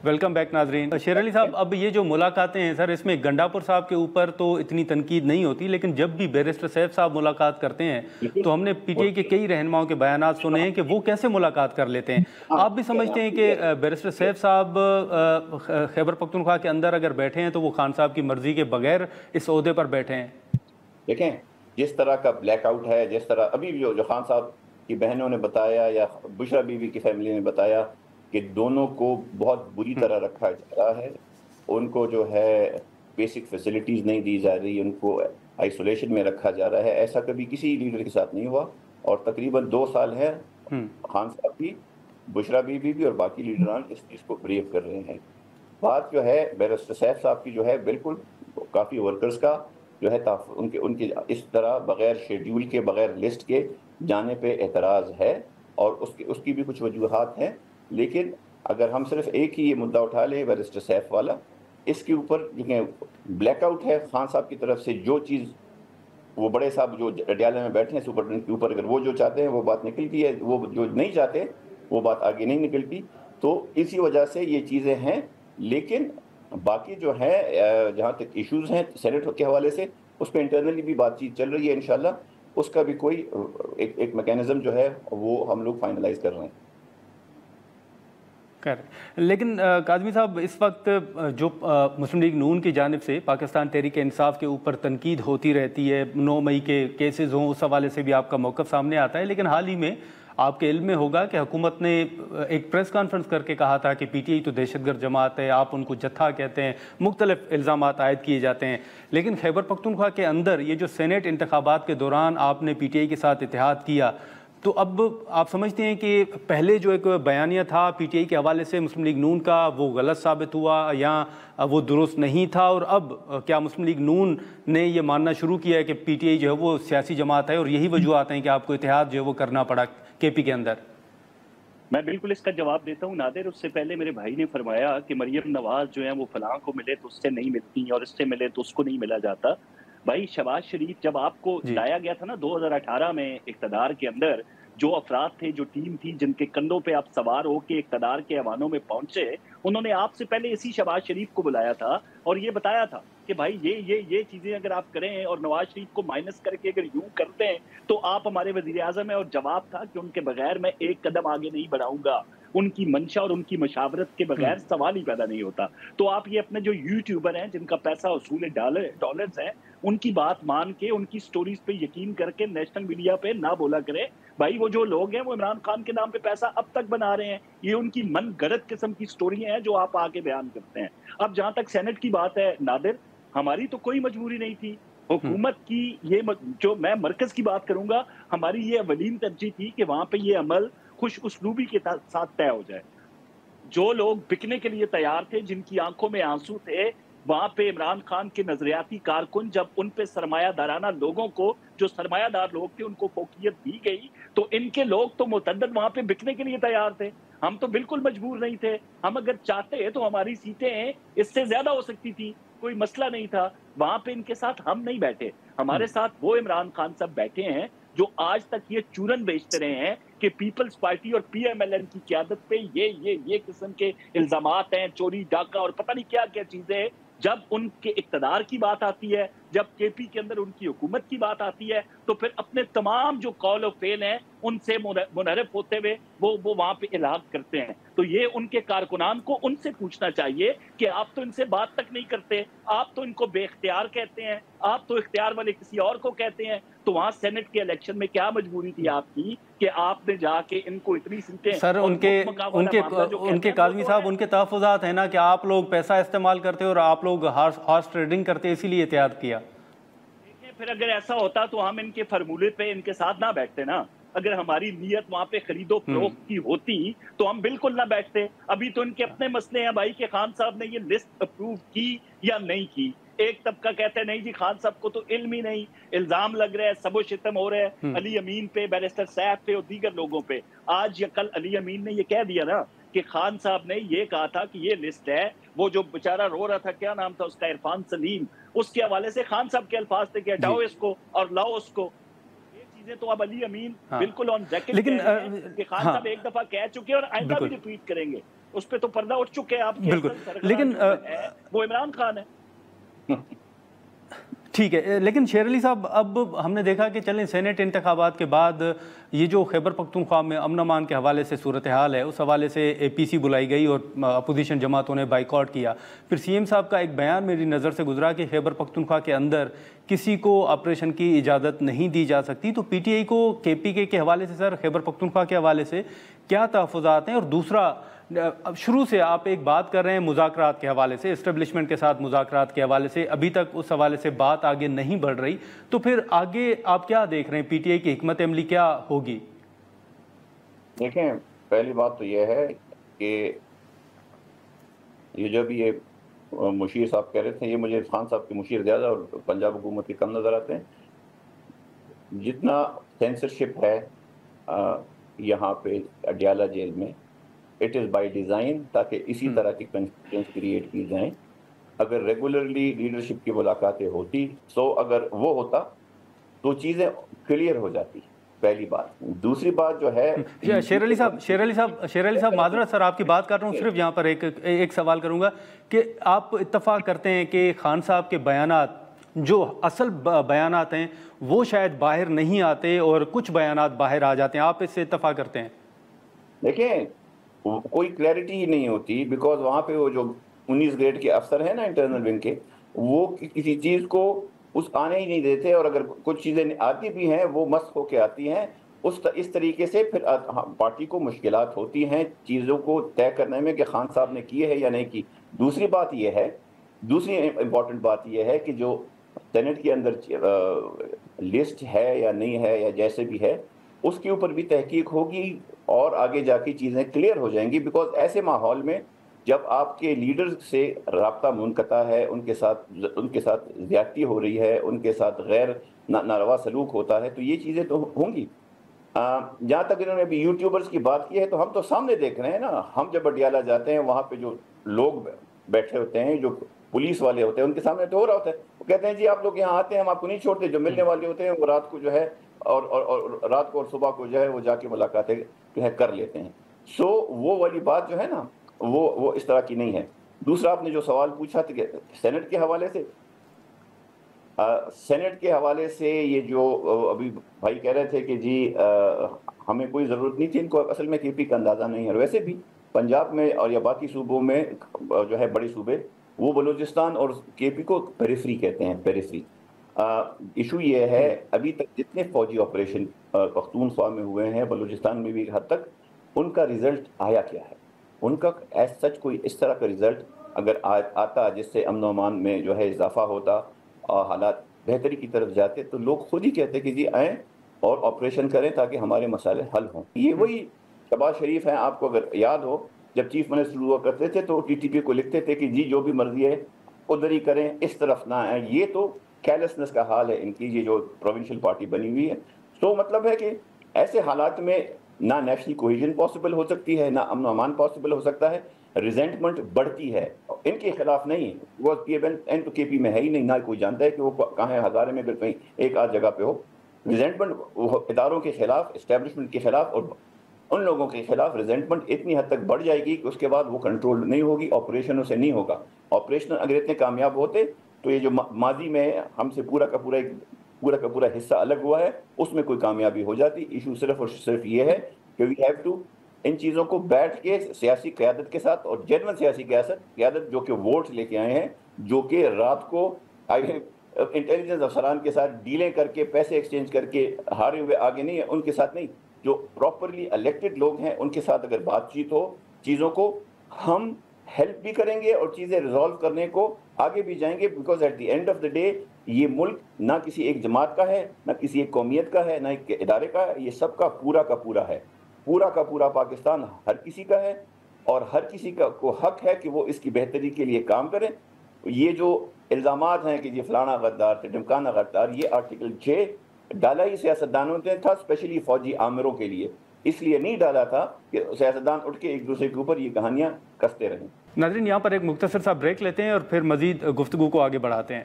Welcome back नाजरीन। शेर अली साहब, अब ये जो मुलाकातें हैं सर, इसमें गंडापुर साहब के ऊपर तो इतनी तनकीद नहीं होती, लेकिन जब भी बैरिस्टर सैफ साहब मुलाकात करते हैं तो हमने पीटीआई के कई रहनुमाओं के बयानात सुने हैं कि वो कैसे मुलाकात कर लेते हैं। आप भी समझते हैं कि बैरिस्टर सैफ साहब खैबर पख्तूनख्वा के अंदर अगर बैठे हैं तो वो खान साहब की मर्जी के बगैर इस ओहदे पर बैठे हैं? देखें, जिस तरह का ब्लैकआउट है, जिस तरह अभी जो खान साहब की बहनों ने बताया या बुशरा बीवी की फैमिली ने बताया कि दोनों को बहुत बुरी तरह रखा जा रहा है, उनको जो है बेसिक फैसिलिटीज़ नहीं दी जा रही, उनको आइसोलेशन में रखा जा रहा है। ऐसा कभी किसी लीडर के साथ नहीं हुआ और तकरीबन 2 साल है खान साहब भी, बुशरा बीवी भी और बाकी लीडरान इस चीज़ को ब्रेव कर रहे हैं। बात जो है बैरिस्टर सैफ साहब की जो है, बिल्कुल काफ़ी वर्कर्स का जो है उनके इस तरह बगैर शेड्यूल के, बगैर लिस्ट के जाने पे एतराज़ है और उसकी भी कुछ वजूहात हैं। लेकिन अगर हम सिर्फ एक ही ये मुद्दा उठा लें, बैरिस्टर सैफ वाला, इसके ऊपर ब्लैकआउट है खान साहब की तरफ से। जो चीज़ वो बड़े साहब जो अडयाला में बैठे हैं सुपरिटेंडेंट के ऊपर, अगर वो जो चाहते हैं वो बात निकलती है, वो जो नहीं चाहते वो बात आगे नहीं निकलती। तो इसी वजह से ये चीज़ें हैं। लेकिन बाकी जो है जहाँ तक इश्यूज़ हैं सेनेट के हवाले से, उस पर इंटरनली भी बातचीत चल रही है। इंशाल्लाह उसका भी कोई एक मैकेनिज्म जो है वो हम लोग फाइनलाइज कर रहे हैं। लेकिन काज़मी साहब, इस वक्त जो मुस्लिम लीग नून की जानिब से पाकिस्तान तहरीक इंसाफ के ऊपर तनकीद होती रहती है, 9 मई के केसेस हों, उस हवाले से भी आपका मौक़िफ़ सामने आता है। लेकिन हाल ही में आपके इल्म में होगा कि हुकूमत ने एक प्रेस कॉन्फ्रेंस करके कहा था कि पीटीआई तो दहशतगर्द जमात है, आप उनको जत्था कहते हैं, मुख्तलिफ इल्ज़ामात आयद किए जाते हैं। लेकिन खैबर पख्तूनख्वा के अंदर ये जो सेनेट इंतखाबात के दौरान आपने पीटीआई के साथ इत्तेहाद किया, तो अब आप समझते हैं कि पहले जो एक बयानिया था पीटीआई के हवाले से मुस्लिम लीग नून का, वो गलत साबित हुआ या वो दुरुस्त नहीं था? और अब क्या मुस्लिम लीग नून ने ये मानना शुरू किया है कि पीटीआई जो है वो सियासी जमात है और यही वजूहत हैं कि आपको इत्तेहाद जो है वो करना पड़ा केपी के अंदर? मैं बिल्कुल इसका जवाब देता हूँ नादिर। उससे पहले मेरे भाई ने फरमाया कि मरियम नवाज जो है वो फलां को मिले तो उससे नहीं मिलती और इससे मिले तो उसको नहीं मिला जाता। भाई, शहबाज शरीफ जब आपको लाया गया था ना 2018 में इक़्तिदार के अंदर, जो अफराद थे, जो टीम थी, जिनके कंधों पे आप सवार हो के इक़्तिदार के ऐवानों में पहुंचे, उन्होंने आपसे पहले इसी शहबाज शरीफ को बुलाया था और ये बताया था कि भाई ये चीजें अगर आप करें और नवाज शरीफ को माइनस करके अगर यूं करते हैं तो आप हमारे वजीर आज़म हैं। और जवाब था कि उनके बगैर मैं एक कदम आगे नहीं बढ़ाऊंगा, उनकी मंशा और उनकी मशावरत के बगैर सवाल ही पैदा नहीं होता। तो आप ये अपने जो यूट्यूबर हैं जिनका पैसा वसूल डॉलर्स हैं, उनकी बात मान के, उनकी स्टोरीज पे यकीन करके नेशनल मीडिया पे ना बोला करें। भाई, वो जो लोग हैं वो इमरान खान के नाम पे पैसा अब तक बना रहे हैं, ये उनकी मन गलत किस्म की स्टोरी है जो आप आके बयान करते हैं। अब जहां तक सेनेट की बात है नादिर, हमारी तो कोई मजबूरी नहीं थी। हुकूमत की ये जो मैं मरकज की बात करूंगा, हमारी ये अवलीन तरजीह थी कि वहां पे ये अमल खुश उसलूबी के साथ तय हो जाए। जो लोग बिकने के लिए तैयार थे, जिनकी आंखों में आंसू थे, वहां पे इमरान खान के नजरियाती कारकुन जब उन पे सरमायादाराना लोगों को, जो सरमायादार लोग थे, उनको फोकियत दी गई, तो इनके लोग तो मुतअद्दिद वहां पे बिकने के लिए तैयार थे। हम तो बिल्कुल मजबूर नहीं थे। हम अगर चाहते तो हमारी सीटें इससे ज्यादा हो सकती थी, कोई मसला नहीं था। वहां पे इनके साथ हम नहीं बैठे, हमारे साथ वो इमरान खान साहब बैठे हैं जो आज तक ये चूरन बेचते रहे हैं कि पीपल्स पार्टी और पीएमएलएन की क़यादत पे ये किस्म के इल्जामात हैं, चोरी डाका और पता नहीं क्या क्या चीजें। जब उनके इक़्तिदार की बात आती है, जब केपी के अंदर उनकी हुकूमत की बात आती है, तो फिर अपने तमाम जो कौल और फेल हैं उनसे मुनहरफ होते हुए वो वहां पे इलाहाक करते हैं। तो ये उनके कारकुनान को उनसे पूछना चाहिए कि आप तो इनसे बात तक नहीं करते, आप तो इनको बेख्तियार कहते हैं, आप तो इख्तियार वाले किसी और को कहते हैं। तो वहां सेनेट के इलेक्शन में क्या मजबूरी थी आपकी कि आपने जाके इनको इतनी सीटें? सर, उनके काज़मी साहब, उनके तहफ़्फ़ुज़ात है ना कि आप लोग पैसा इस्तेमाल करते और आप लोग हॉर्स ट्रेडिंग करते, इसीलिए एहतियात किया। देखिए, फिर अगर ऐसा होता तो हम इनके फार्मूले पे इनके साथ ना बैठते ना। अगर हमारी नीयत वहां पे खरीदो फरोख्त की होती तो हम बिल्कुल ना बैठते। अभी तो इनके अपने मसले हैं भाई कि खान साहब ने ये लिस्ट अप्रूव की या नहीं की। एक तबका कहते हैं नहीं जी, खान साहब को तो इल्म ही नहीं, इल्जाम लग रहा है, सबो शितम हो रहा है अली अमीन पे, बैरिस्टर सैफ पे और दीगर लोगों पे। आज या कल अली अमीन ने ये कह दिया ना कि खान साहब ने ये कहा था कि ये लिस्ट है। वो जो बेचारा रो रहा था, क्या नाम था उसका, इरफान सलीम, उसके हवाले से खान साहब के अल्फाज थे कि हटाओ इसको और लाओ उसको। چیزیں تو اب علی امین بالکل آن ریکارڈ لیکن خان صاحب ایک دفعہ کہہ چکے اور آئندہ بھی ریپیٹ کریں گے، اس پہ تو پردہ اٹھ چکے ہیں آپ کے، لیکن وہ عمران خان ہے۔ ٹھیک ہے، لیکن شیر علی صاحب اب ہم نے دیکھا کہ چلیں سینٹ انتخابات کے بعد یہ جو خیبر پختونخوا میں امن امان کے حوالے سے صورتحال ہے، اس حوالے سے اے پی سی بلائی گئی اور اپوزیشن جماعتوں نے بائیکاٹ کیا، پھر سی ایم صاحب کا ایک بیان میری نظر سے گزرا کہ خیبر پختونخوا کے اندر کسی کو آپریشن کی اجازت نہیں دی جا سکتی، تو پی ٹی آئی کو کے پی کے حوالے سے سر خیبر پختونخوا کے حوالے سے کیا تحفظات ہیں؟ اور دوسرا، اب شروع سے آپ ایک بات کر رہے ہیں مذاکرات کے حوالے سے، اسٹیبلشمنٹ کے ساتھ مذاکرات کے حوالے سے، ابھی تک اس حوالے سے بات آگے نہیں بڑھ رہی، تو پھر آگے آپ کیا دیکھ رہے ہیں؟ پی ٹی آئی کی حکمت عملی کیا ہوگی؟ دیکھیں، پہلی بات تو یہ ہے کہ یہ جو بھی یہ مشیر صاحب کہہ رہے تھے، یہ مجھے خان صاحب کے مشیر زیادہ اور پنجاب حکومت کے کم نظر آتے ہیں۔ جتنا سینسرشپ ہے یہاں پہ اڈیالہ جیل میں، اٹ از بائی ڈیزائن، تاکہ اسی طرح کی کنڈیشنز کریٹ کی جائیں۔ اگر ریگولرلی لیڈرشپ کی ملاقاتیں ہوتی، اگر وہ ہوتا تو چیزیں کلیئر ہو جاتی، پہلی بات۔ دوسری بات جو ہے، شیر علی صاحب معذرت سر آپ کی بات کر رہا ہوں، صرف یہاں پر ایک سوال کروں گا کہ آپ اتفاق کرتے ہیں کہ خان صاحب کے بیانات جو اصل بیانات ہیں وہ شاید باہر نہیں آتے اور کچھ بیانات باہر آ جاتے ہیں، آپ اس سے اتفاق کرتے ہیں؟ دیکھیں، کوئی کلیئرٹی ہی نہیں ہوتی، بیکاز وہاں پہ وہ جو 19 گریڈ کے افسر ہیں نا انٹرنل ونگ کے، وہ کسی چیز کو آنے ہی نہیں دیتے، اور اگر کچھ چیزیں آتی بھی ہیں وہ مسخ ہو کے آتی ہیں، اس طریقے سے پھر پارٹی کو مشکلات ہوتی ہیں چیزوں کو طے کرنے میں کہ خان صاحب نے کی ہے یا نہیں کی۔ دوسری امپورٹنٹ بات یہ ہے کہ جو سینٹ کے اندر لسٹ ہے یا نہیں ہے یا جیسے بھی ہے، اس کے اوپر بھی تحقیق ہوگی اور آگے جا کے چیزیں کلیئر ہو جائیں گی، بیکاز ایسے ماحول میں جب آپ کے لیڈرز سے رابطہ منقطع ہے، ان کے ساتھ زیادتی ہو رہی ہے، ان کے ساتھ غیر ناروا سلوک ہوتا ہے، تو یہ چیزیں تو ہوں گی۔ جہاں تک انہوں نے ابھی یوٹیوبرز کی بات کی ہے، تو ہم تو سامنے دیکھ رہے ہیں نا، ہم جب اڈیالہ جاتے ہیں وہاں پہ جو لوگ بیٹھے ہوتے ہیں، جو پولیس والے ہوتے ہیں، ان کے سامنے تو ہو رہا ہوتا ہے، وہ کہتے ہیں جی آپ لوگ یہاں آتے ہیں، ہم آپ کو نہیں چھوڑتے، جو ملنے والے ہوتے ہیں وہ رات کو جو ہے اور رات کو اور صبح کو جو ہے وہ جا کے ملاقاتیں جو ہے کر لیتے ہیں۔ وہ والی بات جو ہے نا، وہ اس طرح کی نہیں ہے۔ دوسرا آپ نے جو سوال پوچھا تھا کہ سینٹ کے حوالے سے یہ جو ابھی بھائی کہہ رہے تھے کہ جی ہمیں کوئی ضرورت نہیں تھی، ان کو اصل میں کے پی کا اندازہ نہیں ہے۔ ویسے بھی پنجاب میں اور یا باقی صوبوں میں جو ہے بڑے صوبے، وہ بلوچستان اور کے پی کو پیریفری کہتے ہیں، پیریفری۔ ایشو یہ ہے ابھی تک جتنے فوجی آپریشن پختونخوا میں ہوئے ہیں، بلوچستان میں بھی حد تک، ان کا رزلٹ آیا کیا ہے؟ ان کا ایز سچ کوئی اس طرح کا رزلٹ اگر آتا جس سے امن و امان میں جو ہے اضافہ ہوتا اور حالات بہتری کی طرف جاتے، تو لوگ خود ہی کہتے کہ جی آئیں اور آپریشن کریں تاکہ ہمارے مسائل حل ہوں۔ یہ وہی شہباز شریف ہیں، آپ کو اگر یاد ہو، جب چیف منسٹر ہوا کرتے تھے تو ٹی ٹی پی کو لکھتے تھے کہ جی جو بھی مرضی ہے ادھر ہی کریں، اس طرف نہ آئیں۔ یہ تو کیئرلیسنس کا حال ہے ان کی، یہ جو پروونشل پارٹی بنی ہوئی ہے۔ تو مطلب ہے کہ ایسے حالات میں نہ نیشنل کوہیژن پاسبل ہو سکتی ہے، نہ امن و امان پاسبل ہو سکتا ہے، ریزنٹمنٹ بڑھتی ہے، ان کے خلاف نہیں، وہ پی این تو کے پی میں ہے ہی نہیں، نہ کوئی جانتا ہے کہ وہ کہاں ہے، ہزارے میں اگر کہیں ایک آدھ جگہ پہ ہو۔ ریزنٹمنٹ اداروں کے خلاف، اسٹیبلشمنٹ کے خلاف اور ان لوگوں کے خلاف ریزنٹمنٹ اتنی حد تک بڑھ جائے گی کہ اس کے بعد وہ کنٹرول نہیں ہوگی، آپریشنوں سے نہیں ہوگا۔ آپریشن اگر اتنے کامیاب ہوتے تو یہ جو ماضی میں ہم سے پورا کا پورا حصہ الگ ہوا ہے، اس میں کوئی کامیابی ہو جاتی۔ ایشو صرف اور صرف یہ ہے کہ وی ہیو ٹو ان چیزوں کو بیٹھ کے سیاسی قیادت کے ساتھ، اور جنرل سیاسی قیادت جو کہ ووٹ لے کے آئے ہیں، جو کہ رات کو انٹیلیجنس افسران کے ساتھ ڈیلیں کر کے، پیسے ایکسچینج کر کے ہارے ہوئے آگے نہیں ہے، ان کے ساتھ نہیں، جو پراپرلی الیکٹڈ لوگ ہیں ان کے ساتھ اگر بات چیت ہو، چیزوں کو ہم ہیلپ بھی کریں گے اور چیزیں ریزالو کرنے کو آگے بھی جائیں گے، because at the end of the day یہ ملک نہ کسی ایک جماعت کا ہے، نہ کسی ایک قومیت کا ہے، نہ ایک ادارے کا ہے، یہ سب کا پورا ہے، پورا کا پورا پاکستان ہر کسی کا ہے، اور ہر کسی کا کو حق ہے کہ وہ اس کی بہتری کے لیے کام کریں۔ یہ جو الزامات ہیں کہ یہ فلانا غدار تھے، ڈمکانا غدار، یہ آرٹیکل 6 ڈالا ہی سیاستدانوں نے تھا، اسپیشلی فوجی آمروں کے لیے، اس لیے نہیں ڈالا تھا کہ سیاستدان اٹھ کے ایک دوسرے کے اوپر یہ کہانیاں کستے رہیں۔ ناظرین، یہاں پر ایک مختصر سا بریک لیتے ہیں اور پھر مزید گفتگو کو آگے بڑھاتے ہیں۔